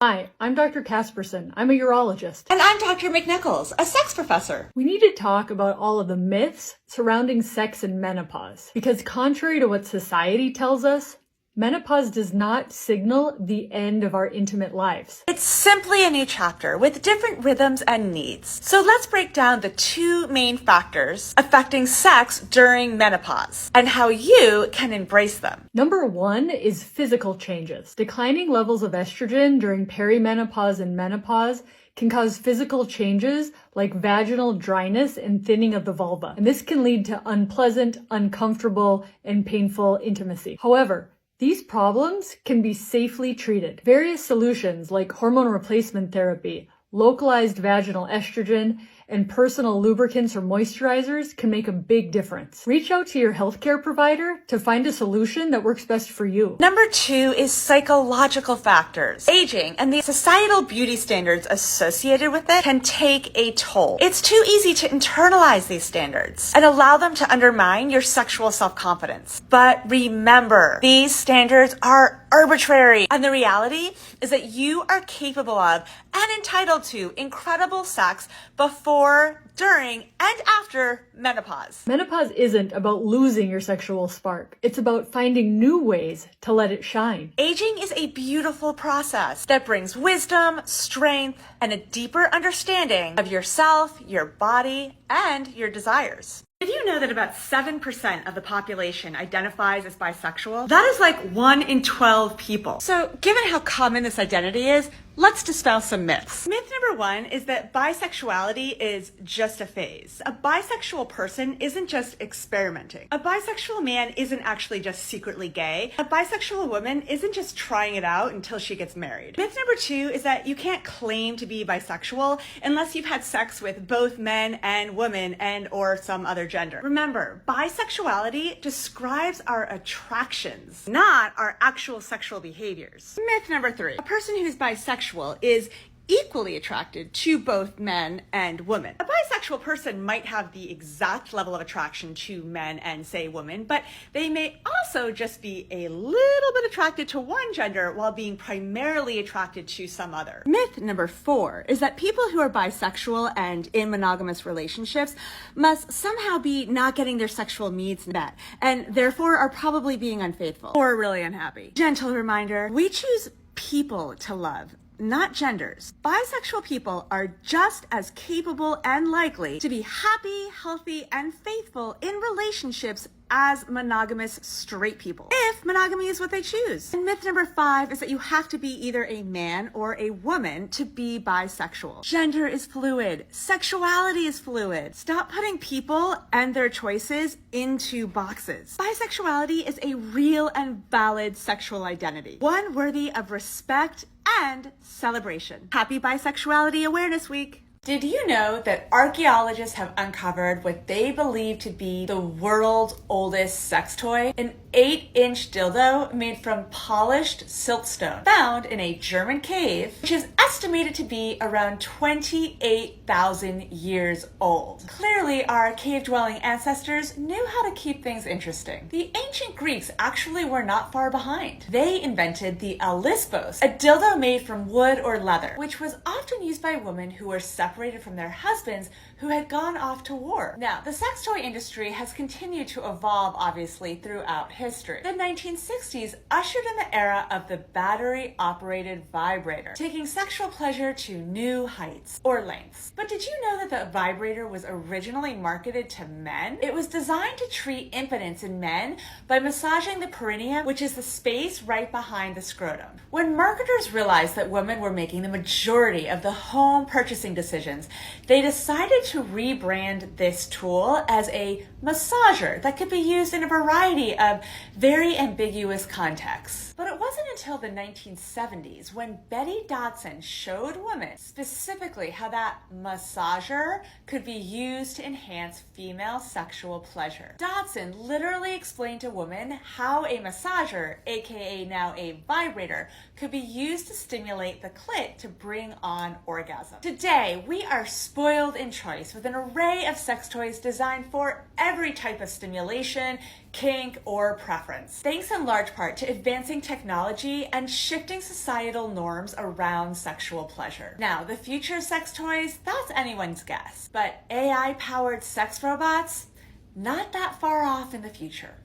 Hi, I'm Dr. Kasperson. I'm a urologist. And I'm Dr. McNichols, a sex professor. We need to talk about all of the myths surrounding sex and menopause, because contrary to what society tells us, menopause does not signal the end of our intimate lives. It's simply a new chapter with different rhythms and needs. So let's break down the two main factors affecting sex during menopause and how you can embrace them. Number one is physical changes. Declining levels of estrogen during perimenopause and menopause can cause physical changes like vaginal dryness and thinning of the vulva. And this can lead to unpleasant, uncomfortable, and painful intimacy. However, these problems can be safely treated. Various solutions like hormone replacement therapy, localized vaginal estrogen, and personal lubricants or moisturizers can make a big difference. Reach out to your healthcare provider to find a solution that works best for you. Number two is psychological factors. Aging and the societal beauty standards associated with it can take a toll. It's too easy to internalize these standards and allow them to undermine your sexual self-confidence. But remember, these standards are arbitrary, and the reality is that you are capable of and entitled to incredible sex before, during, and after menopause. Menopause isn't about losing your sexual spark. It's about finding new ways to let it shine. Aging is a beautiful process that brings wisdom, strength, and a deeper understanding of yourself, your body, and your desires. Did you know that about 7% of the population identifies as bisexual? That is like 1 in 12 people. So given how common this identity is, let's dispel some myths. Myth number one is that bisexuality is just a phase. A bisexual person isn't just experimenting. A bisexual man isn't actually just secretly gay. A bisexual woman isn't just trying it out until she gets married. Myth number two is that you can't claim to be bisexual unless you've had sex with both men and women and or some other gender. Remember, bisexuality describes our attractions, not our actual sexual behaviors. Myth number three, a person who's bisexual is equally attracted to both men and women. A bisexual person might have the exact level of attraction to men and, say, women, but they may also just be a little bit attracted to one gender while being primarily attracted to some other. Myth number four is that people who are bisexual and in monogamous relationships must somehow be not getting their sexual needs met, and therefore are probably being unfaithful or really unhappy. Gentle reminder, we choose people to love, not genders. Bisexual people are just as capable and likely to be happy, healthy, and faithful in relationships as monogamous straight people, if monogamy is what they choose. And myth number five is that you have to be either a man or a woman to be bisexual. Gender is fluid. Sexuality is fluid. Stop putting people and their choices into boxes. Bisexuality is a real and valid sexual identity, one worthy of respect and celebration. Happy Bisexuality Awareness Week. Did you know that archaeologists have uncovered what they believe to be the world's oldest sex toy? An 8-inch dildo made from polished siltstone found in a German cave, which is estimated to be around 28,000 years old. Clearly, our cave-dwelling ancestors knew how to keep things interesting. The ancient Greeks actually were not far behind. They invented the alisbos, a dildo made from wood or leather, which was often used by women who were separated from their husbands who had gone off to war. Now, the sex toy industry has continued to evolve, obviously, throughout history. The 1960s ushered in the era of the battery-operated vibrator, taking sexual pleasure to new heights or lengths. But did you know that the vibrator was originally marketed to men? It was designed to treat impotence in men by massaging the perineum, which is the space right behind the scrotum. When marketers realized that women were making the majority of the home purchasing decisions, they decided to rebrand this tool as a massager that could be used in a variety of very ambiguous contexts. But it wasn't until the 1970s when Betty Dodson showed women specifically how that massager could be used to enhance female sexual pleasure. Dodson literally explained to women how a massager, aka now a vibrator, could be used to stimulate the clit to bring on orgasm. Today, we are spoiled in choice marketplace with an array of sex toys designed for every type of stimulation, kink, or preference, thanks in large part to advancing technology and shifting societal norms around sexual pleasure. Now, the future of sex toys, that's anyone's guess, but AI-powered sex robots, not that far off in the future.